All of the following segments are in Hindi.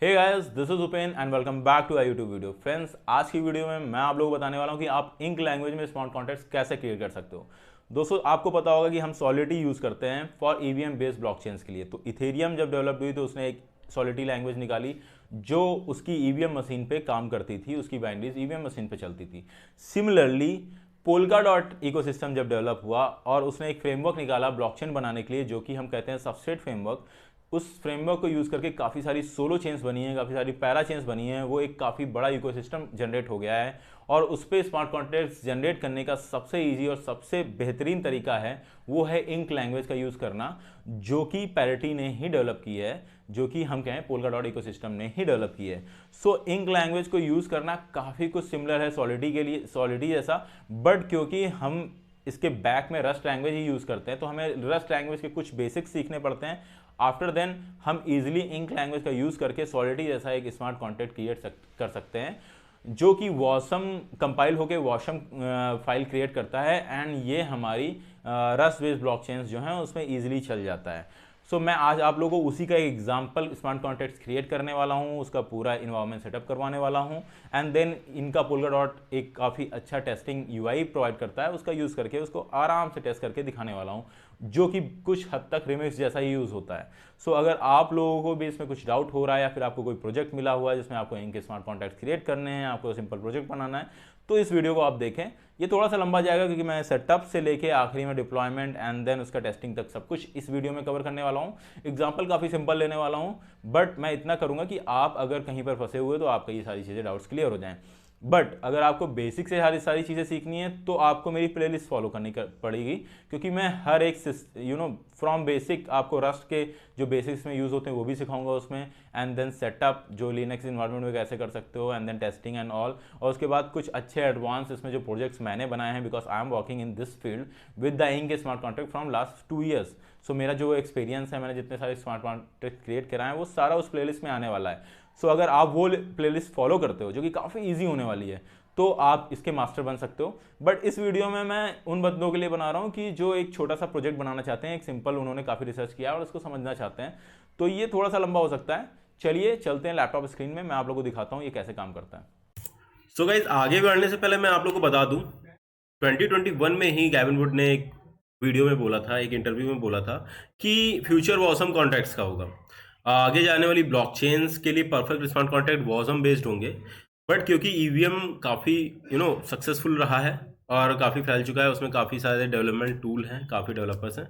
Hey guys, this is Upen and welcome back to our YouTube video. Friends, आज की वीडियो में मैं आप लोगों को बताने वाला हूं कि आप इंक लैंग्वेज में स्मार्ट कॉन्ट्रैक्ट्स कैसे क्रिएट कर सकते हो। दोस्तों, आपको पता होगा कि हम सॉलिडिटी यूज़ करते हैं फॉर ईवीएम बेस्ड ब्लॉकचेन्स के लिए। तो इथेरियम जब डेवलप हुई तो उसने एक सॉलिडिटी लैंग्वेज निकाली जो उसकी ईवीएम मशीन पे काम करती थी, उसकी बाइनरीज ईवीएम मशीन पे चलती थी। सिमिलरली पोल्का डॉट इकोसिस्टम जब डेवलप हुआ और उसने एक फ्रेमवर्क निकाला ब्लॉकचेन बनाने के लिए, जो कि हम कहते हैं सबस्ट्रेट फ्रेमवर्क। उस फ्रेमवर्क को यूज़ करके काफ़ी सारी सोलो चेन्स बनी हैं, काफ़ी सारी पैरा चेन्स बनी हैं। वो एक काफ़ी बड़ा इकोसिस्टम जनरेट हो गया है और उस पर स्मार्ट कॉन्ट्रैक्ट्स जनरेट करने का सबसे इजी और सबसे बेहतरीन तरीका है वो है इंक लैंग्वेज का यूज़ करना, जो कि पैरिटी ने ही डेवलप की है, जो कि हम कहें पोल्का डॉट इकोसिस्टम ने ही डेवलप की है। सो इंक लैंग्वेज को यूज़ करना काफ़ी कुछ सिमिलर है सॉलिडिटी के लिए, सॉलिडिटी जैसा। बट क्योंकि हम इसके बैक में रस्ट लैंग्वेज ही यूज़ करते हैं तो हमें रस्ट लैंग्वेज के कुछ बेसिक्स सीखने पड़ते हैं। आफ्टर देन हम इजीली इंक लैंग्वेज का यूज़ करके सॉलिडिटी जैसा एक स्मार्ट कॉन्ट्रैक्ट क्रिएट कर सकते हैं, जो कि वॉसम कंपाइल होकर वॉसम फाइल क्रिएट करता है एंड ये हमारी रस्ट बेस्ड ब्लॉकचेन्स जो हैं उसमें ईजिली चल जाता है। सो मैं आज आप लोगों को उसी का एक एग्जाम्पल स्मार्ट कॉन्ट्रैक्ट्स क्रिएट करने वाला हूँ, उसका पूरा इन्वायरमेंट सेटअप करवाने वाला हूँ एंड देन इनका पोल्का डॉट एक काफ़ी अच्छा टेस्टिंग यूआई प्रोवाइड करता है, उसका यूज़ करके उसको आराम से टेस्ट करके दिखाने वाला हूँ, जो कि कुछ हद तक रिमिक्स जैसा ही यूज़ होता है। सो अगर आप लोगों को भी इसमें कुछ डाउट हो रहा है या फिर आपको कोई प्रोजेक्ट मिला हुआ है जिसमें आपको इनके स्मार्ट कॉन्ट्रैक्ट्स क्रिएट करने हैं, आपको सिंपल प्रोजेक्ट बनाना है, तो इस वीडियो को आप देखें। ये थोड़ा सा लंबा जाएगा क्योंकि मैं सेटअप से लेके आखिरी में डिप्लॉयमेंट एंड देन उसका टेस्टिंग तक सब कुछ इस वीडियो में कवर करने वाला हूँ। एग्जांपल काफ़ी सिंपल लेने वाला हूँ, बट मैं इतना करूँगा कि आप अगर कहीं पर फंसे हुए तो आपका ये सारी चीज़ें डाउट्स क्लियर हो जाएं। बट अगर आपको बेसिक से सारी चीज़ें सीखनी है तो आपको मेरी प्लेलिस्ट फॉलो करनी पड़ेगी, क्योंकि मैं हर एक फ्रॉम बेसिक आपको रस्ट के जो बेसिक्स में यूज़ होते हैं वो भी सिखाऊंगा उसमें, एंड देन सेटअप जो लिनक्स इन्वायरमेंट में कैसे कर सकते हो, and then testing and all. और उसके बाद कुछ अच्छे एडवांस इसमें जो प्रोजेक्ट्स मैंने बनाए हैं, because I am working in this field with the ink smart contract from last 2 years. So मेरा जो एक्सपीरियंस है, मैंने जितने सारे स्मार्ट कॉन्ट्रैक्ट क्रिएट कराए हैं वो सारा उस प्लेलिस्ट में आने वाला है। सो अगर आप वो प्लेलिस्ट फॉलो करते हो, जो कि काफ़ी इजी होने वाली है, तो आप इसके मास्टर बन सकते हो। बट इस वीडियो में मैं उन बंदों के लिए बना रहा हूँ कि जो एक छोटा सा प्रोजेक्ट बनाना चाहते हैं, एक सिंपल, उन्होंने काफ़ी रिसर्च किया और उसको समझना चाहते हैं। तो ये थोड़ा सा लंबा हो सकता है। चलिए चलते हैं लैपटॉप स्क्रीन में, मैं आप लोगों को दिखाता हूँ ये कैसे काम करता है। सो गाइज, आगे बढ़ने से पहले मैं आप लोग को बता दूं, 2021 में ही गैविन वुड ने एक वीडियो में बोला था, एक इंटरव्यू में बोला था कि फ्यूचर वॉसम कॉन्ट्रैक्ट्स का होगा। आगे जाने वाली ब्लॉकचेन्स के लिए परफेक्ट स्मार्ट कॉन्ट्रैक्ट वॉसम बेस्ड होंगे। बट क्योंकि ईवीएम काफ़ी सक्सेसफुल रहा है और काफ़ी फैल चुका है, उसमें काफ़ी सारे डेवलपमेंट टूल हैं, काफ़ी डेवलपर्स हैं,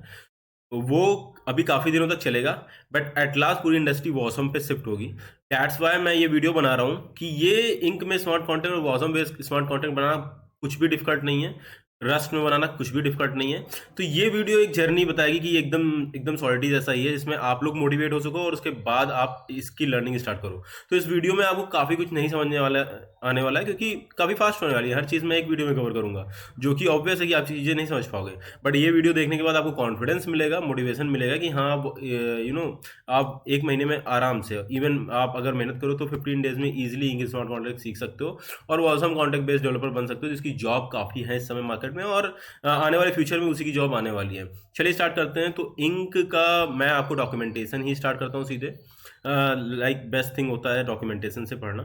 तो वो अभी काफ़ी दिनों तक चलेगा। बट एट लास्ट पूरी इंडस्ट्री वॉसम पे शिफ्ट होगी। दैट्स वाई मैं ये वीडियो बना रहा हूँ कि ये इंक में स्मार्ट कॉन्ट्रैक्ट और वॉसम बेस्ड स्मार्ट कॉन्ट्रैक्ट बनाना कुछ भी डिफिकल्ट नहीं है, रस्ट में बनाना कुछ भी डिफिकल्ट नहीं है। तो ये वीडियो एक जर्नी बताएगी कि एकदम एकदम सॉलिडिटी जैसा ही है, जिसमें आप लोग मोटिवेट हो सको और उसके बाद आप इसकी लर्निंग स्टार्ट करो। तो इस वीडियो में आपको काफ़ी कुछ नहीं समझने वाला आने वाला है, क्योंकि काफ़ी फास्ट होने वाली है। हर चीज़ मैं एक वीडियो में कवर करूंगा, जो कि ऑब्वियस है कि आप चीज़ें नहीं समझ पाओगे। बट ये वीडियो देखने के बाद आपको कॉन्फिडेंस मिलेगा, मोटिवेशन मिलेगा कि हाँ, आप एक महीने में आराम से, इवन आप अगर मेहनत करो तो 15 डेज में ईजिली इंग्लिश स्मार्ट कॉन्ट्रैक्ट सीख सकते हो और वॉसम कॉन्ट्रैक्ट बेस्ड डेवलपर बन सकते हो, जिसकी जॉब काफ़ी है इस समय मार्केट में और आने वाले फ्यूचर में उसी की जॉब आने वाली है। चलिए स्टार्ट करते हैं। तो इंक का मैं आपको डॉक्यूमेंटेशन ही स्टार्ट करता हूँ सीधे। लाइक बेस्ट थिंग होता है डॉक्यूमेंटेशन से पढ़ना।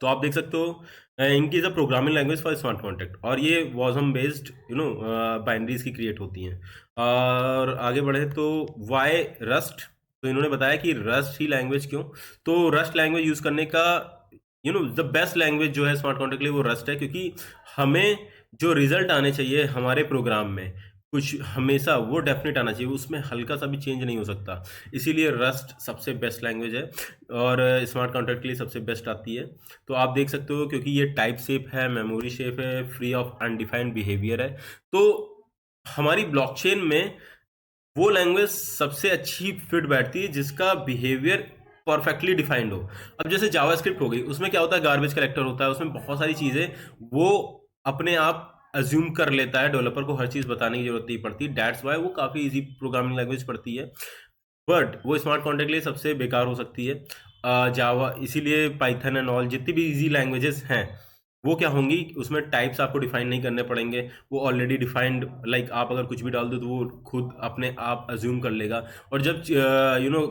तो आप देख सकते हो, ink is a programming language for smart contract, और ये वॉसम बेस्ड बाइनरीज की क्रिएट होती हैं। और आगे बढ़े तो वाई रस्ट। तो इन्होंने बताया कि रस्ट ही लैंग्वेज क्यों। तो रस्ट लैंग्वेज यूज़ करने का द बेस्ट लैंग्वेज जो है स्मार्ट कॉन्ट्रैक्ट के लिए वो रस्ट है, क्योंकि हमें जो रिजल्ट आने चाहिए हमारे प्रोग्राम में, कुछ हमेशा वो डेफिनेट आना चाहिए, उसमें हल्का सा भी चेंज नहीं हो सकता। इसीलिए रस्ट सबसे बेस्ट लैंग्वेज है और स्मार्ट कॉन्ट्रैक्ट के लिए सबसे बेस्ट आती है। तो आप देख सकते हो, क्योंकि ये टाइप शेप है, मेमोरी शेप है, फ्री ऑफ अनडिफाइंड बिहेवियर है, तो हमारी ब्लॉकचेन में वो लैंग्वेज सबसे अच्छी फिट बैठती है जिसका बिहेवियर परफेक्टली डिफाइंड हो। अब जैसे जावास्क्रिप्ट हो गई, उसमें क्या होता है, गार्बेज कलेक्टर होता है, उसमें बहुत सारी चीज़ें वो अपने आप अज्यूम कर लेता है, डेवलपर को हर चीज़ बताने की जरूरत नहीं पड़ती। दैट्स वाई वो काफ़ी इजी प्रोग्रामिंग लैंग्वेज पड़ती है। बट वो स्मार्ट कॉन्ट्रैक्ट के लिए सबसे बेकार हो सकती है जावा। इसीलिए पाइथन एंड ऑल जितनी भी इजी लैंग्वेजेस हैं वो क्या होंगी, उसमें टाइप्स आपको डिफाइन नहीं करने पड़ेंगे, वो ऑलरेडी डिफाइंड, लाइक आप अगर कुछ भी डाल दो तो वो खुद अपने आप अज्यूम कर लेगा। और जब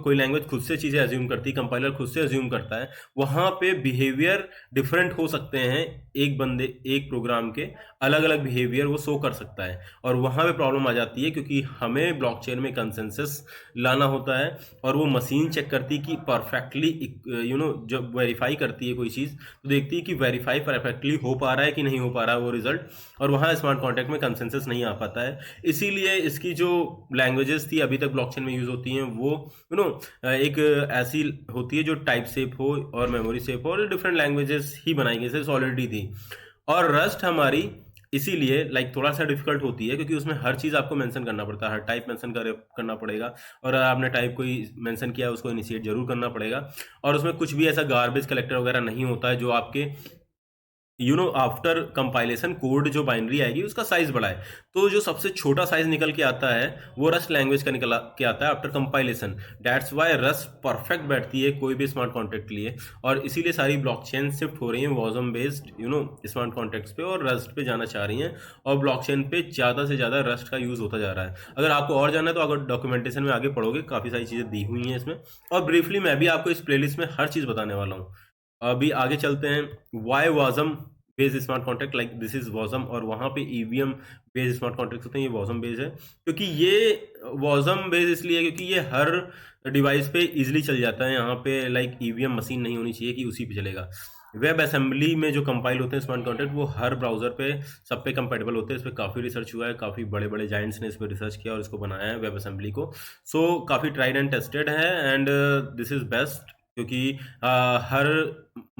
कोई लैंग्वेज खुद से चीज़ें अज्यूम करती है, कंपाइलर खुद से अज्यूम करता है, वहाँ पे बिहेवियर डिफरेंट हो सकते हैं, एक प्रोग्राम के अलग अलग बिहेवियर वो शो कर सकता है, और वहाँ पे प्रॉब्लम आ जाती है, क्योंकि हमें ब्लॉकचेन में कंसेंसस लाना होता है, और वो मशीन चेक करती है कि परफेक्टली जब वेरीफाई करती है कोई चीज़, तो देखती है कि वेरीफाई परफेक्टली हो पा रहा है कि नहीं हो पा रहा है वो रिजल्ट, और वहाँ स्मार्ट कॉन्ट्रैक्ट में कंसेंसस नहीं आ पाता है। इसीलिए इसकी जो लैंग्वेजेस थी अभी तक ब्लॉकचेन में यूज होती हैं, वो एक ऐसी होती है जो टाइप सेफ हो और मेमोरी सेफ हो, और डिफरेंट लैंग्वेजेस ही बनाई गई, जैसे सॉलिडिटी थी। और रस्ट हमारी इसीलिए थोड़ा सा डिफिकल्ट होती है, क्योंकि उसमें हर चीज़ आपको मेंशन करना पड़ता है, हर टाइप मेंशन करना पड़ेगा, और अगर आपने टाइप कोई मेंशन किया उसको इनिशिएट जरूर करना पड़ेगा। और उसमें कुछ भी ऐसा गार्बेज कलेक्टर वगैरह नहीं होता है जो आपके आफ्टर कंपाइलेशन कोड जो बाइनरी आएगी उसका साइज बढ़ाए। तो जो सबसे छोटा साइज निकल के आता है वो रस्ट लैंग्वेज का निकल के आता है after compilation. That's why rust perfect बैठती है कोई भी स्मार्ट कॉन्ट्रैक्ट के लिए, और इसीलिए सारी ब्लॉकचेन शिफ्ट हो रही हैं वॉजम बेस्ड स्मार्ट कॉन्ट्रैक्ट्स पे, और रस्ट पे जाना चाह रही हैं, और ब्लॉकचेन पे ज़्यादा से ज़्यादा रस्ट का यूज़ होता जा रहा है। अगर आपको और जानना है तो अगर डॉक्यूमेंटेशन में आगे पढ़ोगे, काफ़ी सारी चीज़ें दी हुई हैं इसमें, और ब्रीफली मैं भी आपको इस प्लेलिस्ट में हर चीज़ बताने वाला हूँ। अभी आगे चलते हैं। Why Wasm based smart contract, like this is Wasm, और वहाँ पे ईवीएम बेस्ड स्मार्ट कॉन्ट्रैक्ट होते हैं, ये वॉजम बेस्ड है। क्योंकि ये वॉजम बेस्ड इसलिए क्योंकि ये हर डिवाइस पे इजीली चल जाता है। यहाँ पे ईवीएम मशीन नहीं होनी चाहिए कि उसी पे चलेगा। वेब असेंबली में जो कंपाइल होते हैं स्मार्ट कॉन्ट्रैक्ट, वो हर ब्राउजर पे सब पे कंपेटेबल होते हैं। इस पर काफ़ी रिसर्च हुआ है, काफ़ी बड़े बड़े जाइंट्स ने इस पर रिसर्च किया और इसको बनाया है वेब असेंबली को। सो काफ़ी ट्राइड एंड टेस्टेड है, एंड दिस इज़ बेस्ट, क्योंकि हर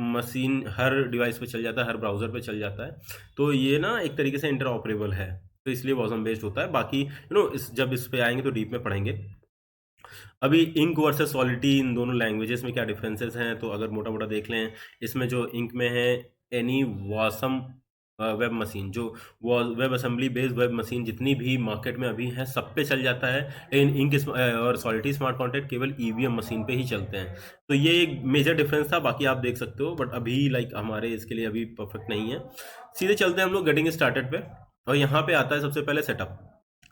मशीन हर डिवाइस पे चल जाता है, हर ब्राउजर पे चल जाता है। तो ये ना एक तरीके से इंटरऑपरेबल है, तो इसलिए वॉजम बेस्ड होता है। बाकी जब इस पे आएंगे तो डीप में पढ़ेंगे। अभी इंक वर्सेस सॉलिडिटी, इन दोनों लैंग्वेजेस में क्या डिफरेंसेस हैं, तो अगर मोटा मोटा देख लें, इसमें जो इंक में है एनी वासम वेब मशीन, जो web assembly based web machine जितनी भी मार्केट में अभी है सब पे चल जाता है, लेकिन इंक और सॉलिडिटी स्मार्ट कॉन्ट्रैक्ट केवल ईवीएम मशीन पे ही चलते हैं। तो ये एक मेजर डिफरेंस था, बाकी आप देख सकते हो, बट अभी हमारे इसके लिए अभी परफेक्ट नहीं है। सीधे चलते हैं हम लोग गेटिंग स्टार्टेड पे, और यहाँ पे आता है सबसे पहले सेटअप।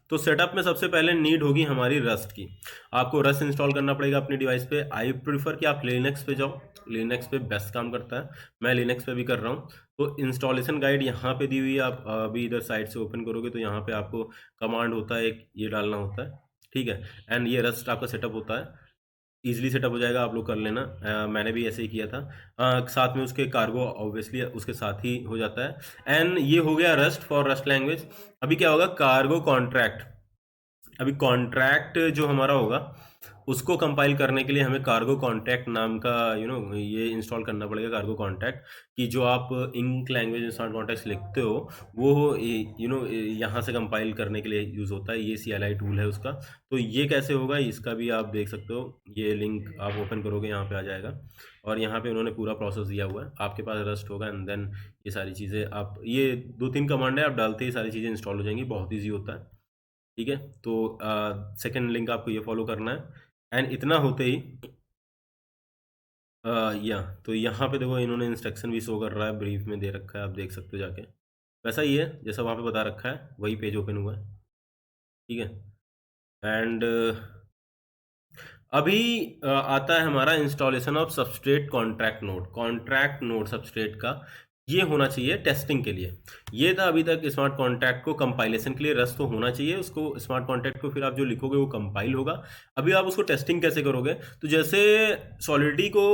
तो सेटअप में सबसे पहले नीड होगी हमारी रस्ट की। आपको रस्ट इंस्टॉल करना पड़ेगा अपनी डिवाइस पे। आई प्रीफर कि आप लिनक्स पे जाओ, लिनक्स पे बेस्ट काम करता है, मैं लिनक्स पे भी कर रहा हूँ। तो इंस्टॉलेशन गाइड यहाँ पे दी हुई है, आप अभी इधर साइड से ओपन करोगे तो यहाँ पे आपको कमांड होता है एक, ये डालना होता है, ठीक है, एंड ये रस्ट आपका सेटअप होता है। ईजिली सेटअप हो जाएगा, आप लोग कर लेना। मैंने भी ऐसे ही किया था। साथ में उसके कार्गो ऑब्वियसली उसके साथ ही हो जाता है। एंड ये हो गया रस्ट फॉर रस्ट लैंग्वेज। अभी क्या होगा, कार्गो कॉन्ट्रैक्ट। अभी कॉन्ट्रैक्ट जो हमारा होगा उसको कंपाइल करने के लिए हमें कार्गो कॉन्ट्रैक्ट नाम का ये इंस्टॉल करना पड़ेगा, कार्गो कॉन्ट्रैक्ट, कि जो आप इंक लैंग्वेज में स्मार्ट कॉन्ट्रैक्ट्स लिखते हो वो यहाँ से कंपाइल करने के लिए यूज़ होता है। ये CLI टूल है उसका। तो ये कैसे होगा इसका भी आप देख सकते हो, ये लिंक आप ओपन करोगे यहाँ पे आ जाएगा, और यहाँ पे उन्होंने पूरा प्रोसेस दिया हुआ है। आपके पास रस्ट होगा, एंड देन ये सारी चीज़ें आप, ये 2-3 कमांड है, आप डालते ही सारी चीज़ें इंस्टॉल हो जाएंगी, बहुत ईजी होता है, ठीक है। तो सेकंड लिंक आपको ये फॉलो करना है, एंड इतना होते ही तो यहाँ पे देखो इन्होंने इंस्ट्रक्शन भी शो कर रहा है, ब्रीफ में दे रखा है, आप देख सकते हो जाके, वैसा ही है जैसा वहाँ पे बता रखा है, वही पेज ओपन हुआ है, ठीक है। एंड अभी आता है हमारा installation of substrate contract node substrate का। ये होना चाहिए टेस्टिंग के लिए। ये था अभी तक स्मार्ट कॉन्ट्रैक्ट को कंपाइलेशन के लिए रस्ट तो होना चाहिए, उसको स्मार्ट कॉन्ट्रैक्ट को फिर आप जो लिखोगे वो कंपाइल होगा। अभी आप उसको टेस्टिंग कैसे करोगे, तो जैसे सॉलिडिटी को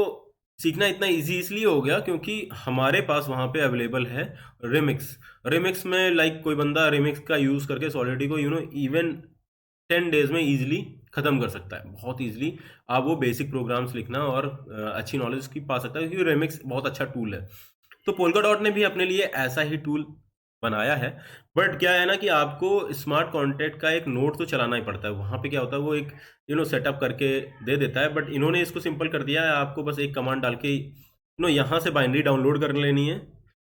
सीखना इतना इजी इसलिए हो गया क्योंकि हमारे पास वहाँ पे अवेलेबल है रिमिक्स में कोई बंदा रिमिक्स का यूज़ करके सॉलिडिटी को इवन 10 डेज में ईजिली ख़त्म कर सकता है, बहुत ईजिली। आप वो बेसिक प्रोग्राम्स लिखना और अच्छी नॉलेज की पा सकता है, क्योंकि रेमिक्स बहुत अच्छा टूल है। तो पोल्काडॉट ने भी अपने लिए ऐसा ही टूल बनाया है, बट क्या है ना कि आपको स्मार्ट कॉन्ट्रैक्ट का एक नोड तो चलाना ही पड़ता है। वहाँ पे क्या होता है, वो एक सेटअप करके दे देता है, बट इन्होंने इसको सिंपल कर दिया है। आपको बस एक कमांड डाल के यहाँ से बाइनरी डाउनलोड कर लेनी है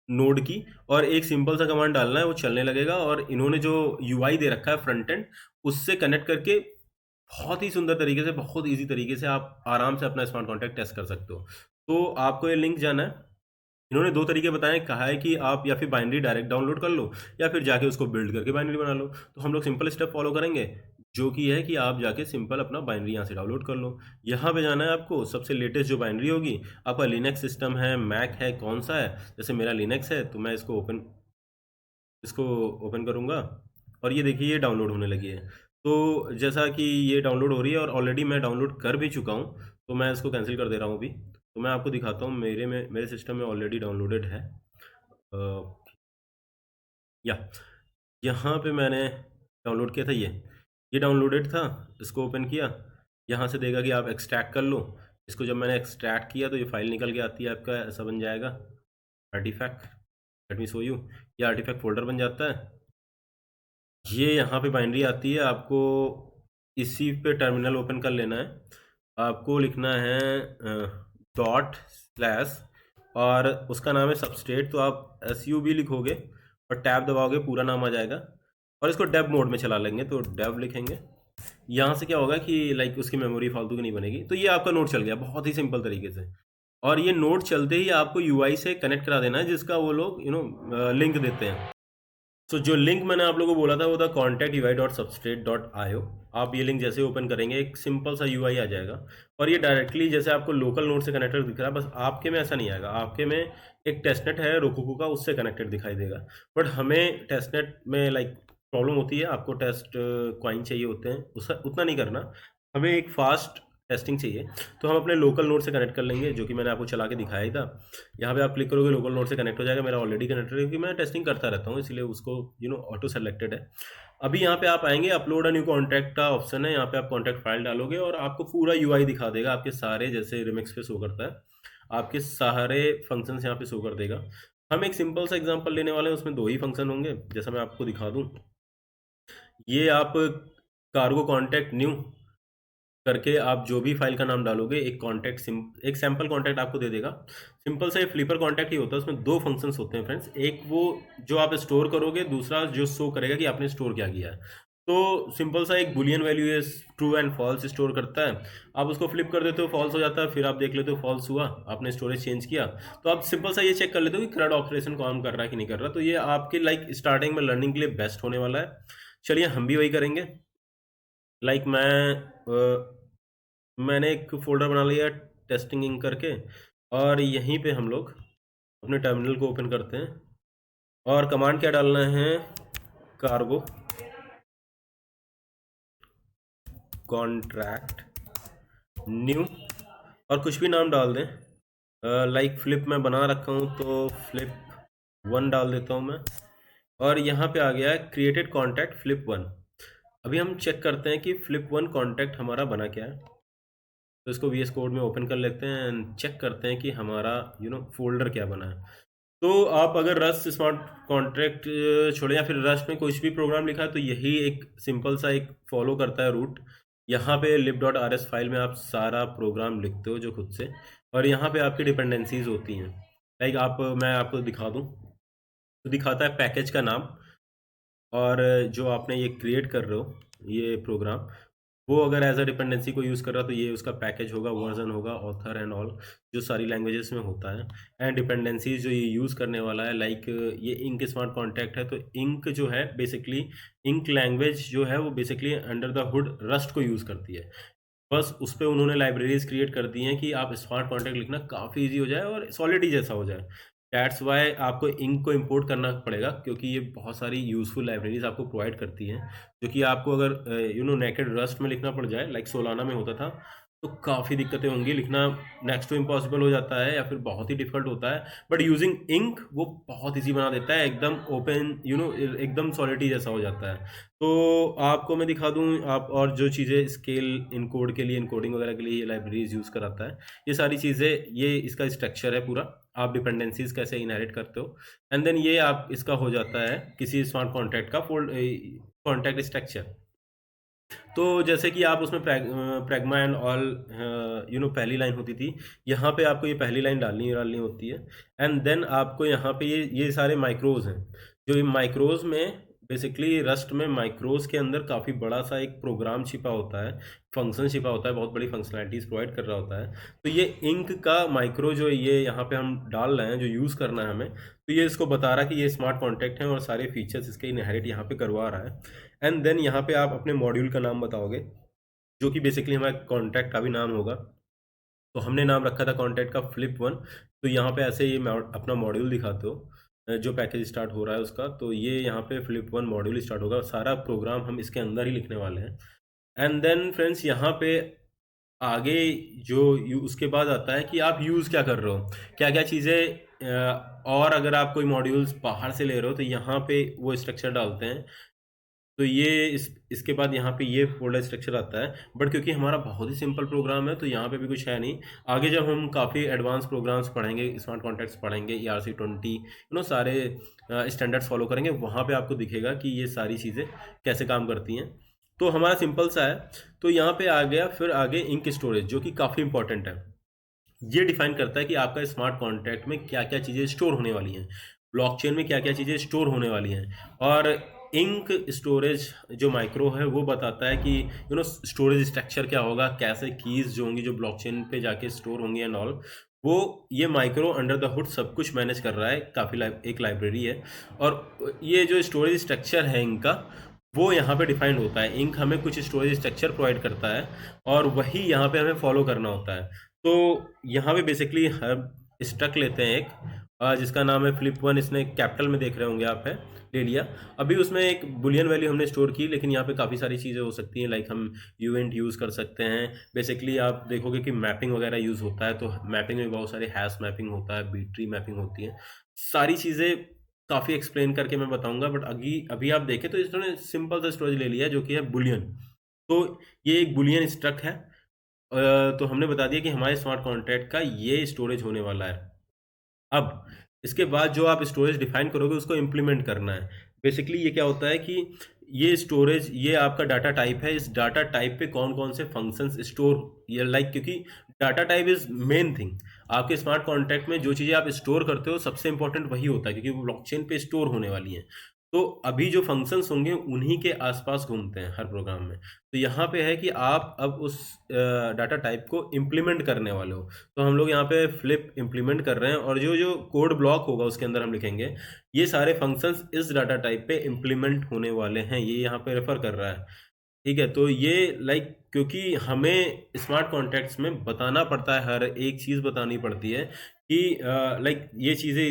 नोड की, और एक सिंपल सा कमांड डालना है, वो चलने लगेगा। और इन्होंने जो UI दे रखा है फ्रंट एंड, उससे कनेक्ट करके बहुत ही सुंदर तरीके से, बहुत ईजी तरीके से आप आराम से अपना स्मार्ट कॉन्ट्रैक्ट टेस्ट कर सकते हो। तो आपको ये लिंक जाना है, इन्होंने दो तरीके बताए, कहा है कि आप या फिर बाइनरी डायरेक्ट डाउनलोड कर लो या फिर जाके उसको बिल्ड करके बाइनरी बना लो। तो हम लोग सिंपल स्टेप फॉलो करेंगे, जो कि है कि आप जाके सिंपल अपना बाइनरी यहाँ से डाउनलोड कर लो। यहाँ पे जाना है आपको, सबसे लेटेस्ट जो बाइनरी होगी, आपका लिनक्स सिस्टम है, मैक है, कौन सा है, जैसे मेरा लिनक्स है तो मैं इसको ओपन करूँगा और ये देखिए ये डाउनलोड होने लगी है। तो जैसा कि ये डाउनलोड हो रही है और ऑलरेडी मैं डाउनलोड कर भी चुका हूँ, तो मैं इसको कैंसिल कर दे रहा हूँ अभी। तो मैं आपको दिखाता हूँ, मेरे सिस्टम में ऑलरेडी डाउनलोडेड है। या यहाँ पे मैंने डाउनलोड किया था, ये डाउनलोडेड था। इसको ओपन किया, यहाँ से देगा कि आप एक्सट्रैक्ट कर लो। इसको जब मैंने एक्सट्रैक्ट किया तो ये फाइल निकल के आती है आपका, ऐसा बन जाएगा artifact. Let me show you, ये आर्टिफैक्ट फोल्डर बन जाता है। ये यहाँ पे बाइनरी आती है, आपको इसी पे टर्मिनल ओपन कर लेना है। आपको लिखना है डॉट स्लैश और उसका नाम है सबस्ट्रेट, तो आप SUB लिखोगे और टैब दबाओगे, पूरा नाम आ जाएगा। और इसको डेव मोड में चला लेंगे, तो डेव लिखेंगे। यहाँ से क्या होगा कि लाइक उसकी मेमोरी फालतू की नहीं बनेगी। तो ये आपका नोड चल गया बहुत ही सिंपल तरीके से। और ये नोड चलते ही आपको UI से कनेक्ट करा देना है, जिसका वो लोग लिंक देते हैं। तो जो लिंक मैंने आप लोगों को बोला था वो था contact.ui.substrate.io। आप ये लिंक जैसे ओपन करेंगे एक सिंपल सा UI आ जाएगा और ये डायरेक्टली जैसे आपको लोकल नोड से कनेक्टेड दिख रहा है, बस आपके में ऐसा नहीं आएगा। आपके में एक टेस्टनेट है रोकोको का, उससे कनेक्टेड दिखाई देगा। बट हमें टेस्टनेट में लाइक प्रॉब्लम होती है, आपको टेस्ट कॉइन चाहिए होते हैं, उसका उतना नहीं करना, हमें एक फास्ट टेस्टिंग चाहिए। तो हम अपने लोकल नोड से कनेक्ट कर लेंगे, जो कि मैंने आपको चला के दिखाया ही था। यहाँ पे आप क्लिक करोगे लोकल नोड से कनेक्ट हो जाएगा। मेरा ऑलरेडी कनेक्टेड है क्योंकि मैं टेस्टिंग करता रहता हूँ, इसलिए उसको ऑटो सेलेक्टेड है। अभी यहाँ पे आप आएंगे, अपलोड अ न्यू कॉन्टैक्ट का ऑप्शन है, यहाँ पे आप कॉन्टैक्ट फाइल डालोगे और आपको पूरा UI दिखा देगा आपके सारे, जैसे रिमिक्स पे शो करता है, आपके सारे फंक्शंस यहाँ पे शो कर देगा। हम एक सिंपल सा एग्जांपल लेने वाले हैं, उसमें 2 ही फंक्शन होंगे, जैसा मैं आपको दिखा दूँ। ये आप कार्गो कॉन्टैक्ट न्यू करके आप जो भी फाइल का नाम डालोगे, एक सैम्पल कॉन्टैक्ट आपको दे देगा। सिंपल सा ये फ्लिपर कॉन्टैक्ट ही होता है, उसमें 2 फंक्शंस होते हैं फ्रेंड्स। एक वो जो आप स्टोर करोगे, दूसरा जो शो करेगा कि आपने स्टोर क्या किया है। तो सिंपल सा एक बुलियन वैल्यू है, ट्रू एंड फॉल्स स्टोर करता है। आप उसको फ्लिप कर देते हो, फॉल्स हो जाता है, फिर आप देख लेते हो फॉल्स हुआ, आपने स्टोरेज चेंज किया, तो आप सिंपल सा ये चेक कर लेते हो कि CRUD ऑपरेशन काम कर रहा है कि नहीं कर रहा। तो ये आपके लाइक स्टार्टिंग में लर्निंग के लिए बेस्ट होने वाला है। चलिए हम भी वही करेंगे। लाइक मैंने एक फ़ोल्डर बना लिया टेस्टिंग इंक करके, और यहीं पे हम लोग अपने टर्मिनल को ओपन करते हैं और कमांड क्या डालना है, कार्गो कॉन्ट्रैक्ट न्यू, और कुछ भी नाम डाल दें। लाइक फ्लिप मैं बना रखा हूँ तो flip 1 डाल देता हूँ मैं। और यहाँ पे आ गया है क्रिएटेड कॉन्टैक्ट flip 1। अभी हम चेक करते हैं कि flip 1 कॉन्टैक्ट हमारा बना क्या है। तो इसको VS कोड में ओपन कर लेते हैं एंड चेक करते हैं कि हमारा फोल्डर क्या बना है। तो आप अगर रस्ट स्मार्ट कॉन्ट्रैक्ट छोड़े या फिर रस्ट में कुछ भी प्रोग्राम लिखा है, तो यही एक सिंपल सा एक फॉलो करता है रूट। यहाँ पे lib.rs फाइल में आप सारा प्रोग्राम लिखते हो जो खुद से, और यहाँ पे आपकी डिपेंडेंसीज होती हैं। लाइक मैं आपको दिखा दूँ, तो दिखाता है पैकेज का नाम, और जो आपने ये क्रिएट कर रहे हो ये प्रोग्राम, वो अगर एज अ डिपेंडेंसी को यूज़ कर रहा है तो ये उसका पैकेज होगा, वर्जन होगा, ऑथर एंड ऑल, जो सारी लैंग्वेजेस में होता है। एंड डिपेंडेंसीज जो ये यूज़ करने वाला है, लाइक ये इंक स्मार्ट कॉन्टैक्ट है, तो इंक जो है बेसिकली, इंक लैंग्वेज जो है वो basically under the hood rust को यूज़ करती है। बस उस पर उन्होंने लाइब्रेरीज क्रिएट कर दी हैं कि आप स्मार्ट कॉन्टैक्ट लिखना काफ़ी ईजी हो जाए और सॉलिडी जैसा हो जाए। दैट्स वाई आपको इंक को इंपोर्ट करना पड़ेगा, क्योंकि ये बहुत सारी यूज़फुल लाइब्रेरीज आपको प्रोवाइड करती हैं, जो कि आपको अगर नेकेड रस्ट में लिखना पड़ जाए, लाइक सोलाना में होता था, तो काफ़ी दिक्कतें होंगी, लिखना नेक्स्ट टू इम्पॉसिबल हो जाता है या फिर बहुत ही डिफिकल्ट होता है। बट यूजिंग इंक वो बहुत ईजी बना देता है, एकदम ओपन एकदम सॉलिडी जैसा हो जाता है। तो आपको मैं दिखा दूं, आप और जो चीज़ें स्केल इनकोड के लिए, इनकोडिंग वगैरह के लिए ये लाइब्रेरीज यूज़ कराता है, ये सारी चीज़ें, ये इसका स्ट्रक्चर है पूरा, आप डिपेंडेंसीज कैसे इनहेरिट करते हो, एंड देन ये आप इसका हो जाता है किसी स्मार्ट कॉन्ट्रैक्ट का कॉन्ट्रैक्ट स्ट्रक्चर। तो जैसे कि आप उसमें प्रैग्मा एंड ऑल पहली लाइन होती थी, यहाँ पे आपको ये पहली लाइन डालनी होती है। एंड देन आपको यहाँ पे ये सारे माइक्रोज हैं, जो ये माइक्रोज में बेसिकली रस्ट में माइक्रोज के अंदर काफ़ी बड़ा सा एक प्रोग्राम छिपा होता है, फंक्शन छिपा होता है, बहुत बड़ी फंक्शनैलिटीज़ प्रोवाइड कर रहा होता है। तो ये इंक का माइक्रो जो ये यहाँ पे हम डाल रहे हैं, जो यूज़ करना है हमें, तो ये इसको बता रहा है कि ये स्मार्ट कॉन्टैक्ट है और सारे फीचर्स इसके इनहेरिट यहाँ पे करवा रहा है। एंड देन यहाँ पे आप अपने मॉड्यूल का नाम बताओगे, जो कि बेसिकली हमारा कॉन्टैक्ट का भी नाम होगा। तो हमने नाम रखा था कॉन्टैक्ट का flip1। तो यहाँ पे ऐसे ये अपना मॉड्यूल दिखाते हो, जो पैकेज स्टार्ट हो रहा है उसका, तो ये यहाँ पे flip1 मॉड्यूल स्टार्ट होगा। सारा प्रोग्राम हम इसके अंदर ही लिखने वाले हैं। एंड देन फ्रेंड्स यहाँ पे आगे जो उसके बाद आता है कि आप यूज़ क्या कर रहे हो, क्या क्या चीज़ें, और अगर आप कोई मॉड्यूल्स बाहर से ले रहे हो तो यहाँ पे वो स्ट्रक्चर डालते हैं। तो ये इसके बाद यहाँ पे ये फोल्डर स्ट्रक्चर आता है। बट क्योंकि हमारा बहुत ही सिंपल प्रोग्राम है तो यहाँ पे भी कुछ है नहीं। आगे जब हम काफ़ी एडवांस प्रोग्राम्स पढ़ेंगे, स्मार्ट कॉन्टैक्ट्स पढ़ेंगे, ERC20 सारे स्टैंडर्ड्स फॉलो करेंगे, वहाँ पे आपको दिखेगा कि ये सारी चीज़ें कैसे काम करती हैं। तो हमारा सिंपल सा है। तो यहाँ पे आ गया फिर आगे इंक स्टोरेज, जो कि काफ़ी इंपॉर्टेंट है। ये डिफाइन करता है कि आपका स्मार्ट कॉन्ट्रैक्ट में क्या क्या चीज़ें स्टोर होने वाली हैं, ब्लॉकचेन में क्या क्या चीज़ें स्टोर होने वाली हैं। और इंक स्टोरेज जो माइक्रो है वो बताता है कि स्टोरेज स्ट्रक्चर क्या होगा, कैसे कीज़ जो होंगी जो ब्लॉकचेन पे जाके स्टोर होंगी एंड ऑल। वो ये माइक्रो अंडर द हुड सब कुछ मैनेज कर रहा है। काफ़ी एक लाइब्रेरी है और ये जो स्टोरेज स्ट्रक्चर है इनका, वो यहाँ पे डिफाइंड होता है। इंक हमें कुछ स्टोरेज स्ट्रक्चर प्रोवाइड करता है और वही यहाँ पे हमें फॉलो करना होता है। तो यहाँ पे बेसिकली हम स्ट्रक्ट लेते हैं एक, जिसका नाम है flip1। इसने कैपिटल में देख रहे होंगे आप, है ले लिया। अभी उसमें एक बुलियन वैल्यू हमने स्टोर की, लेकिन यहाँ पे काफ़ी सारी चीज़ें हो सकती हैं। लाइक हम यूएंट यूज़ कर सकते हैं। बेसिकली आप देखोगे कि मैपिंग वगैरह यूज़ होता है, तो मैपिंग में बहुत सारे हैश मैपिंग होता है, बी ट्री मैपिंग होती है। सारी चीज़ें काफ़ी एक्सप्लेन करके मैं बताऊंगा। बट अभी आप देखें तो इसने सिंपल सा स्टोरेज ले लिया जो कि है बुलियन। तो ये एक बुलियन स्ट्रक्ट है। तो हमने बता दिया कि हमारे स्मार्ट कॉन्ट्रैक्ट का ये स्टोरेज होने वाला है। अब इसके बाद जो आप स्टोरेज डिफाइन करोगे उसको इम्प्लीमेंट करना है। बेसिकली ये क्या होता है कि ये स्टोरेज, ये आपका डाटा टाइप है। इस डाटा टाइप पे कौन कौन से फंक्शंस स्टोर, ये लाइक, क्योंकि data type is main thing. आपके स्मार्ट कॉन्ट्रैक्ट में जो चीज़ें आप स्टोर करते हो सबसे इंपॉर्टेंट वही होता है, क्योंकि वो ब्लॉकचेन पे स्टोर होने वाली हैं। तो अभी जो फंक्शंस होंगे उन्हीं के आसपास घूमते हैं हर प्रोग्राम में। तो यहाँ पे है कि आप अब उस डाटा टाइप को इम्प्लीमेंट करने वाले हो। तो हम लोग यहाँ पे फ्लिप इम्प्लीमेंट कर रहे हैं और जो जो कोड ब्लॉक होगा उसके अंदर हम लिखेंगे ये सारे फंक्शंस इस डाटा टाइप पे इम्प्लीमेंट होने वाले हैं। ये यहाँ पे रेफर कर रहा है, ठीक है। तो ये लाइक, क्योंकि हमें स्मार्ट कॉन्ट्रैक्ट्स में बताना पड़ता है, हर एक चीज़ बतानी पड़ती है कि लाइक ये चीज़ें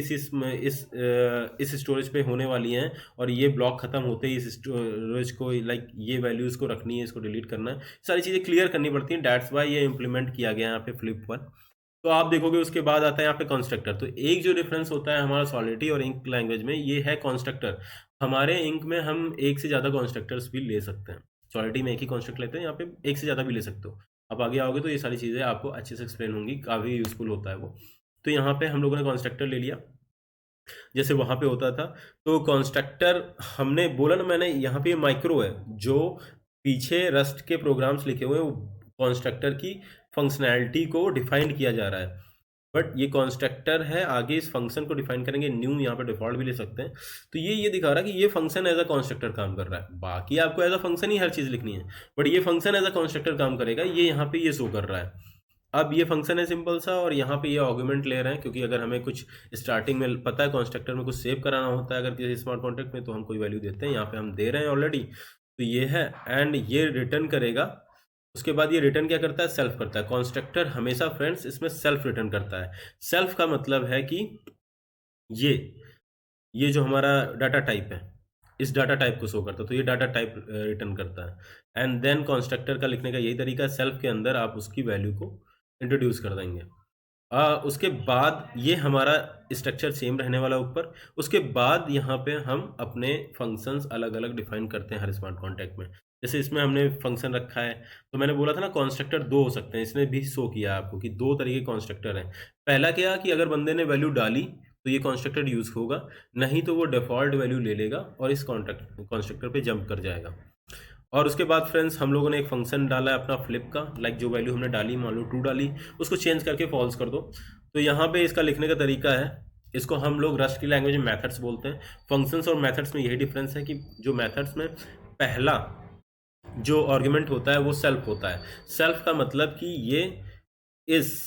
इस स्टोरेज पे होने वाली हैं और ये ब्लॉक ख़त्म होते ही इस स्टोरेज को, लाइक ये वैल्यूज़ को रखनी है, इसको डिलीट करना है, सारी चीज़ें क्लियर करनी पड़ती हैं। डैट्स वाई ये इम्प्लीमेंट किया गया है यहाँ पे flip1। तो आप देखोगे उसके बाद आता है यहाँ पे कॉन्स्ट्रक्टर। तो एक जो डिफरेंस होता है हमारा सॉलिडिटी और इंक लैंग्वेज में, ये है कॉन्स्ट्रक्टर। हमारे इंक में हम एक से ज़्यादा कॉन्स्ट्रक्टर्स भी ले सकते हैं। सॉलिडिटी में एक ही कॉन्स्ट्रक्ट लेते हैं, यहाँ पे एक से ज़्यादा भी ले सकते हो। अब आगे आओगे तो ये सारी चीज़ें आपको अच्छे से एक्सप्लेन होंगी, काफ़ी यूजफुल होता है वो। तो यहाँ पे हम लोगों ने कॉन्स्ट्रक्टर ले लिया जैसे वहाँ पे होता था। तो कॉन्स्ट्रक्टर हमने बोला ना, मैंने यहाँ पे माइक्रो है, जो पीछे रस्ट के प्रोग्राम्स लिखे हुए हैं वो कॉन्स्ट्रक्टर की फंक्शनैलिटी को डिफाइन किया जा रहा है। बट ये कॉन्स्ट्रक्टर है, आगे इस फंक्शन को डिफाइन करेंगे। न्यू यहाँ पे डिफॉल्ट भी ले सकते हैं। तो ये दिखा रहा है कि ये फंक्शन एज अ कॉन्स्ट्रक्टर काम कर रहा है। बाकी आपको एज अ फंक्शन ही हर चीज़ लिखनी है, बट ये फंक्शन एज अ कॉन्स्ट्रक्टर काम करेगा। ये यहाँ पे ये शो कर रहा है। अब ये फंक्शन है सिंपल सा, और यहाँ पे ये आर्गुमेंट ले रहे हैं, क्योंकि अगर हमें कुछ स्टार्टिंग में पता है कॉन्स्ट्रक्टर में कुछ सेव कराना होता है अगर किसी स्मार्ट कॉन्ट्रैक्ट में, तो हम कोई वैल्यू देते हैं। यहाँ पे हम दे रहे हैं ऑलरेडी, तो ये है। एंड ये रिटर्न करेगा। उसके बाद ये रिटर्न क्या करता है, सेल्फ करता है। कॉन्स्ट्रक्टर हमेशा फ्रेंड्स इसमें सेल्फ रिटर्न करता है। सेल्फ का मतलब है कि ये जो हमारा डाटा टाइप है, इस डाटा टाइप को शो करता है, तो ये डाटा टाइप रिटर्न करता है। एंड देन कॉन्स्ट्रक्टर का लिखने का यही तरीका है, सेल्फ के अंदर आप उसकी वैल्यू को इंट्रोड्यूस कर देंगे। उसके बाद ये हमारा स्ट्रक्चर सेम रहने वाला ऊपर। उसके बाद यहाँ पे हम अपने फंक्शंस अलग अलग डिफाइन करते हैं हर स्मार्ट कॉन्ट्रैक्ट में। जैसे इसमें हमने फंक्शन रखा है, तो मैंने बोला था ना कॉन्स्ट्रक्टर दो हो सकते हैं। इसने भी शो किया आपको कि दो तरीके कॉन्स्ट्रक्टर हैं। पहला क्या कि अगर बंदे ने वैल्यू डाली तो ये कॉन्स्ट्रक्टर यूज़ होगा, नहीं तो वो डिफ़ॉल्ट वैल्यू ले लेगा और इस कॉन्स्ट्रक्टर पे जंप कर जाएगा। और उसके बाद फ्रेंड्स हम लोगों ने एक फंक्शन डाला है अपना फ्लिप का, लाइक जो वैल्यू हमने डाली, मान लो 2 डाली, उसको चेंज करके फॉल्स कर दो। तो यहाँ पे इसका लिखने का तरीका है इसको हम लोग रस्ट की लैंग्वेज में मेथड्स बोलते हैं। फंक्शंस और मेथड्स में यही डिफरेंस है कि जो मेथड्स में पहला जो आर्गुमेंट होता है वो सेल्फ होता है। सेल्फ का मतलब कि ये इस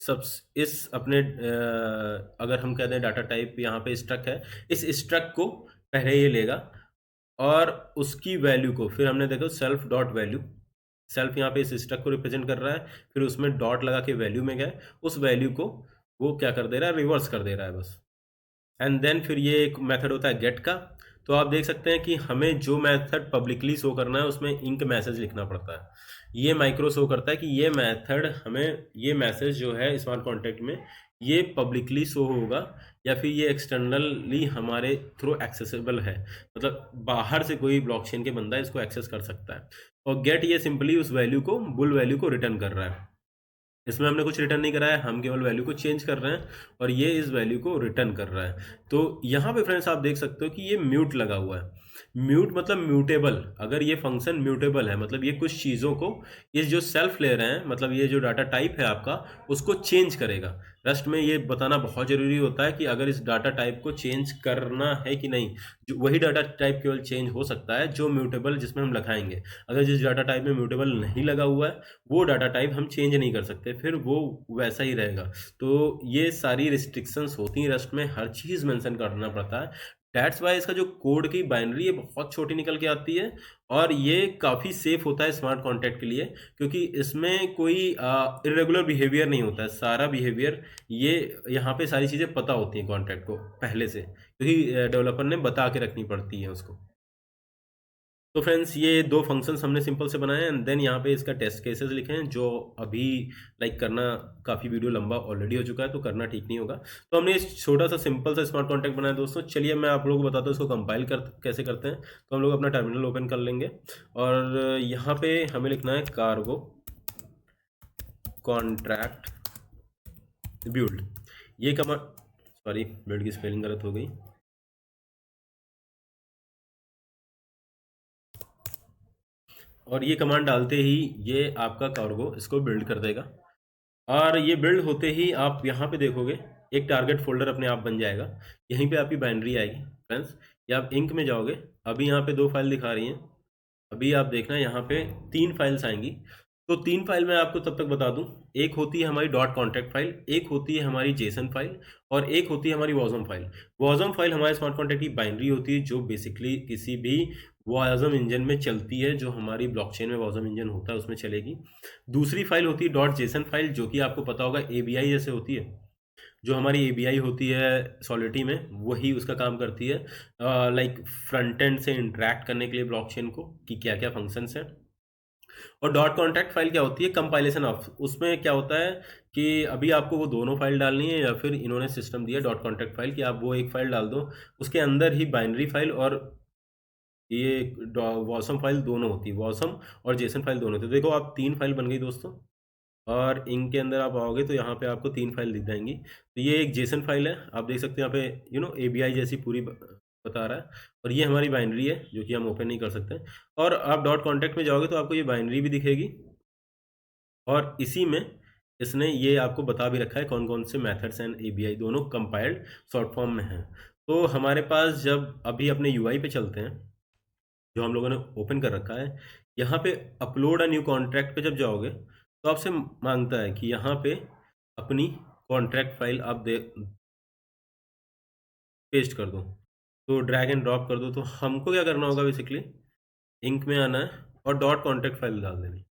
सब इस अपने अगर हम कहते हैं डाटा टाइप यहाँ पे स्ट्रक है, इस स्ट्रक को पहले ये लेगा और उसकी वैल्यू को फिर हमने देखो सेल्फ डॉट वैल्यू, सेल्फ यहाँ पे इस स्ट्रक को रिप्रेजेंट कर रहा है, फिर उसमें डॉट लगा के वैल्यू में गए, उस वैल्यू को वो क्या कर दे रहा है, रिवर्स कर दे रहा है बस। एंड देन फिर ये एक मेथड होता है गेट का। तो आप देख सकते हैं कि हमें जो मेथड पब्लिकली शो करना है उसमें इंक मैसेज लिखना पड़ता है। ये माइक्रो शो करता है कि ये मेथड हमें ये मैसेज जो है स्मार्ट कॉन्ट्रैक्ट में ये पब्लिकली शो होगा या फिर ये एक्सटर्नली हमारे थ्रू एक्सेसिबल है, मतलब बाहर से कोई ब्लॉकचेन के बंदा इसको एक्सेस कर सकता है। और गेट ये सिंपली उस वैल्यू को बुल वैल्यू को रिटर्न कर रहा है। इसमें हमने कुछ रिटर्न नहीं करा है, हम केवल वैल्यू को चेंज कर रहे हैं और ये इस वैल्यू को रिटर्न कर रहा है। तो यहाँ पे फ्रेंड्स आप देख सकते हो कि ये म्यूट लगा हुआ है। म्यूट मतलब म्यूटेबल। अगर ये फंक्शन म्यूटेबल है मतलब ये कुछ चीज़ों को ये जो सेल्फ ले रहे हैं, मतलब ये जो डाटा टाइप है आपका उसको चेंज करेगा। रस्ट में ये बताना बहुत ज़रूरी होता है कि अगर इस डाटा टाइप को चेंज करना है कि नहीं। जो वही डाटा टाइप केवल चेंज हो सकता है जो म्यूटेबल जिसमें हम लिखाएंगे। अगर जिस डाटा टाइप में म्यूटेबल नहीं लगा हुआ है वो डाटा टाइप हम चेंज नहीं कर सकते, फिर वो वैसा ही रहेगा। तो ये सारी रिस्ट्रिक्शंस होती हैं रस्ट में, हर चीज़ मेंशन करना पड़ता है। दैट्स वाई इसका जो कोड की बाइनरी है बहुत छोटी निकल के आती है और ये काफ़ी सेफ होता है स्मार्ट कॉन्ट्रैक्ट के लिए, क्योंकि इसमें कोई इरेगुलर बिहेवियर नहीं होता है। सारा बिहेवियर ये यहाँ पे सारी चीज़ें पता होती हैं कॉन्ट्रैक्ट को पहले से, क्योंकि डेवलपर ने बता के रखनी पड़ती है उसको। तो फ्रेंड्स ये दो फंक्शंस हमने सिंपल से बनाए एंड देन यहाँ पे इसका टेस्ट केसेस लिखे हैं, जो अभी लाइक करना काफ़ी वीडियो लंबा ऑलरेडी हो चुका है तो करना ठीक नहीं होगा। तो हमने इस छोटा सा सिंपल सा स्मार्ट कॉन्ट्रैक्ट बनाया दोस्तों। चलिए मैं आप लोगों को बताता हूँ इसको कंपाइल कैसे करते हैं। तो हम लोग अपना टर्मिनल ओपन कर लेंगे और यहाँ पे हमें लिखना है कार्गो कॉन्ट्रैक्ट बिल्ड। ये कमांड, सॉरी बिल्ड की स्पेलिंग गलत हो गई। और ये कमांड डालते ही ये आपका कार्गो इसको बिल्ड कर देगा और ये बिल्ड होते ही आप यहाँ पे देखोगे एक टारगेट फोल्डर अपने आप बन जाएगा। यहीं पे आपकी बाइनरी आएगी फ्रेंड्स। या आप इंक में जाओगे, अभी यहाँ पे 2 फाइल दिखा रही हैं, अभी आप देखना यहाँ पे 3 फाइल्स आएंगी। तो 3 फाइल मैं आपको तब तक बता दूं, एक होती है हमारी डॉट कॉन्ट्रैक्ट फाइल, एक होती है हमारी जेसन फाइल और एक होती है हमारी वॉजम फाइल। वॉजम फाइल हमारे स्मार्ट कॉन्ट्रैक्ट की बाइनरी होती है जो बेसिकली किसी भी वॉजम इंजन में चलती है, जो हमारी ब्लॉकचेन में वॉजम इंजन होता है उसमें चलेगी। दूसरी फाइल होती है डॉट जेसन फाइल, जो कि आपको पता होगा एबीआई जैसे होती है। जो हमारी एबीआई होती है सॉलिडिटी में वही उसका काम करती है, लाइक फ्रंट एंड से इंटरेक्ट करने के लिए ब्लॉकचेन को कि क्या क्या फंक्शंस हैं। और डॉट कॉन्ट्रैक्ट फाइल क्या होती है, कंपाइलेशन ऑफ। उसमें क्या होता है कि अभी आपको वो दोनों फाइल डालनी है या फिर इन्होंने सिस्टम दिया डॉट कॉन्ट्रैक्ट फाइल कि आप वो एक फाइल डाल दो, उसके अंदर ही बाइनरी फाइल और ये वॉसम फाइल दोनों होती है, वॉसम और जेसन फाइल दोनों होती है। देखो आप 3 फाइल बन गई दोस्तों और इनके अंदर आप आओगे तो यहाँ पे आपको 3 फाइल दिख जाएंगी। तो ये एक जेसन फाइल है, आप देख सकते हैं यहाँ पे एबीआई जैसी पूरी बता रहा है, और ये हमारी बाइनरी है जो कि हम ओपन नहीं कर सकते। और आप डॉट कॉन्ट्रैक्ट में जाओगे तो आपको ये बाइनरी भी दिखेगी और इसी में इसने ये आपको बता भी रखा है कौन कौन से मेथड्स एंड एबीआई दोनों कंपाइल्ड शॉर्ट फॉर्म में हैं। तो हमारे पास जब अभी अपने यूआई पे चलते हैं जो हम लोगों ने ओपन कर रखा है, यहाँ पे अपलोड अ न्यू कॉन्ट्रैक्ट पे जब जाओगे तो आपसे मांगता है कि यहाँ पे अपनी कॉन्ट्रैक्ट फाइल आप पेस्ट कर दो, तो ड्रैग एंड ड्रॉप कर दो। तो हमको क्या करना होगा, बेसिकली इंक में आना है और डॉट कॉन्ट्रैक्ट फाइल डाल देनी।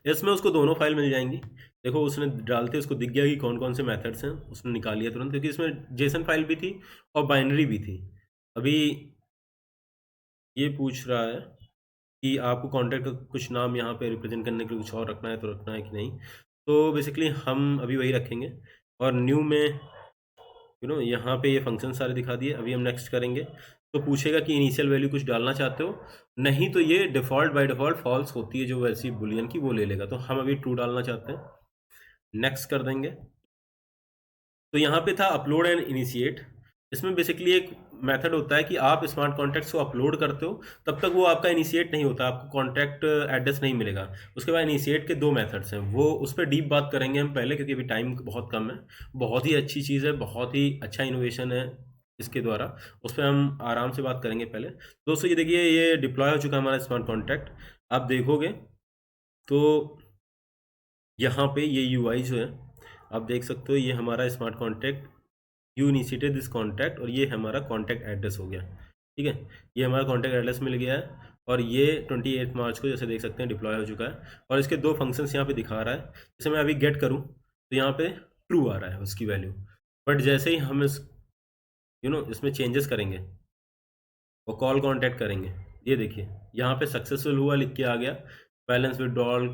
इसमें उसको दोनों फाइल मिल जाएंगी। देखो उसने डालते उसको दिख गया कि कौन कौन से मेथड्स हैं, उसने निकाल लिया तुरंत, क्योंकि इसमें जेसन फाइल भी थी और बाइनरी भी थी। अभी ये पूछ रहा है कि आपको कॉन्ट्रैक्ट कुछ नाम यहाँ पे रिप्रेजेंट करने के लिए कुछ और रखना है तो रखना है कि नहीं। तो बेसिकली हम अभी वही रखेंगे और न्यू में यहाँ पे ये फंक्शन सारे दिखा दिए। अभी हम नेक्स्ट करेंगे तो पूछेगा कि इनिशियल वैल्यू कुछ डालना चाहते हो, नहीं तो ये डिफ़ॉल्ट बाय डिफ़ॉल्ट फॉल्स होती है जो वैसी बुलियन की वो ले लेगा। तो हम अभी ट्रू डालना चाहते हैं, नेक्स्ट कर देंगे। तो यहाँ पे था अपलोड एंड इनिशिएट। इसमें बेसिकली एक मेथड होता है कि आप स्मार्ट कॉन्टैक्ट्स को अपलोड करते हो, तब तक वो आपका इनिशिएट नहीं होता, आपको कॉन्टैक्ट एड्रेस नहीं मिलेगा। उसके बाद इनिशिएट के 2 मेथड्स हैं, वो उस पर डीप बात करेंगे हम पहले, क्योंकि अभी टाइम बहुत कम है। बहुत ही अच्छी चीज़ है, बहुत ही अच्छा इनोवेशन है इसके द्वारा, उस पर हम आराम से बात करेंगे पहले। दोस्तों ये देखिए, ये डिप्लॉय हो चुका है हमारा स्मार्ट कॉन्टैक्ट। आप देखोगे तो यहाँ पे ये यूआई जो है, आप देख सकते हो, ये हमारा smart contact, you initiated this contact, और ये हमारा कॉन्टैक्ट एड्रेस हो गया। ठीक है, ये हमारा कॉन्टैक्ट एड्रेस मिल गया है, और ये 28 मार्च को जैसे देख सकते हैं डिप्लॉय हो चुका है। और इसके 2 फंक्शंस यहाँ पे दिखा रहा है। जैसे मैं अभी गेट करूँ तो यहाँ पे ट्रू आ रहा है उसकी वैल्यू, बट जैसे ही हम इस इसमें चेंजेस करेंगे और कॉल कॉन्टैक्ट करेंगे, ये देखिए यहाँ पे सक्सेसफुल हुआ लिख के आ गया, बैलेंस विड्रॉल,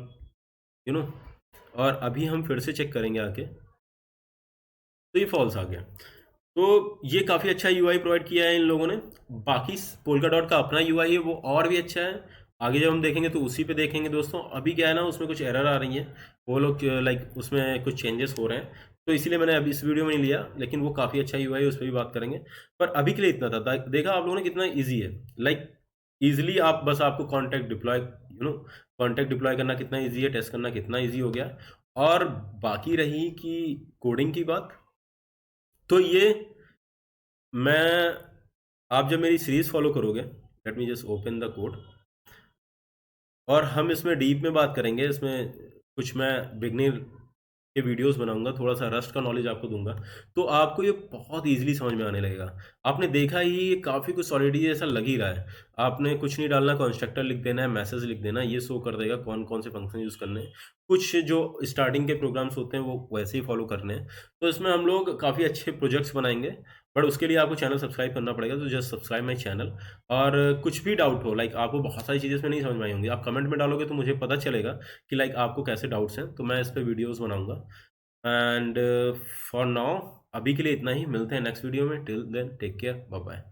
और अभी हम फिर से चेक करेंगे आके, तो ये फॉल्स आ गया। तो ये काफ़ी अच्छा यूआई प्रोवाइड किया है इन लोगों ने। बाकी पोल्का डॉट का अपना यूआई है, वो और भी अच्छा है। आगे जब हम देखेंगे तो उसी पे देखेंगे दोस्तों। अभी क्या है ना, उसमें कुछ एरर आ रही है, वो लोग लाइक उसमें कुछ चेंजेस हो रहे हैं, तो इसीलिए मैंने अभी इस वीडियो में नहीं लिया, लेकिन वो काफ़ी अच्छा यूआई है, उस पर भी बात करेंगे। पर अभी के लिए इतना था। देखा आप लोगों ने कितना ईजी है, लाइक ईजिली आप बस आपको कॉन्टैक्ट डिप्लॉय कॉन्टैक्ट डिप्लॉय करना कितना ईजी है, टेस्ट करना कितना ईजी हो गया। और बाकी रही कि कोडिंग की बात, तो ये मैं आप जब मेरी सीरीज फॉलो करोगे, let me just open the code, और हम इसमें डीप में बात करेंगे। इसमें कुछ मैं बिगनर के वीडियोस बनाऊंगा, थोड़ा सा रस्ट का नॉलेज आपको दूंगा, तो आपको ये बहुत इजीली समझ में आने लगेगा। आपने देखा ही, ये काफ़ी कुछ सॉलिडिटी जैसा लग ही रहा है। आपने कुछ नहीं डालना, कंस्ट्रक्टर लिख देना है, मैसेज लिख देना, ये शो कर देगा कौन कौन से फंक्शन यूज़ करने हैं। कुछ जो स्टार्टिंग के प्रोग्राम्स होते हैं वो वैसे ही फॉलो करने हैं। तो इसमें हम लोग काफ़ी अच्छे प्रोजेक्ट्स बनाएंगे, बट उसके लिए आपको चैनल सब्सक्राइब करना पड़ेगा। तो जस्ट सब्सक्राइब माई चैनल। और कुछ भी डाउट हो, लाइक आपको बहुत सारी चीज़ें इसमें नहीं समझ में आई होंगी, आप कमेंट में डालोगे तो मुझे पता चलेगा कि लाइक आपको कैसे डाउट्स हैं, तो मैं इस पर वीडियोज़ बनाऊंगा। एंड फॉर नाउ अभी के लिए इतना ही, मिलते हैं नेक्स्ट वीडियो में। Till then take care, bye bye.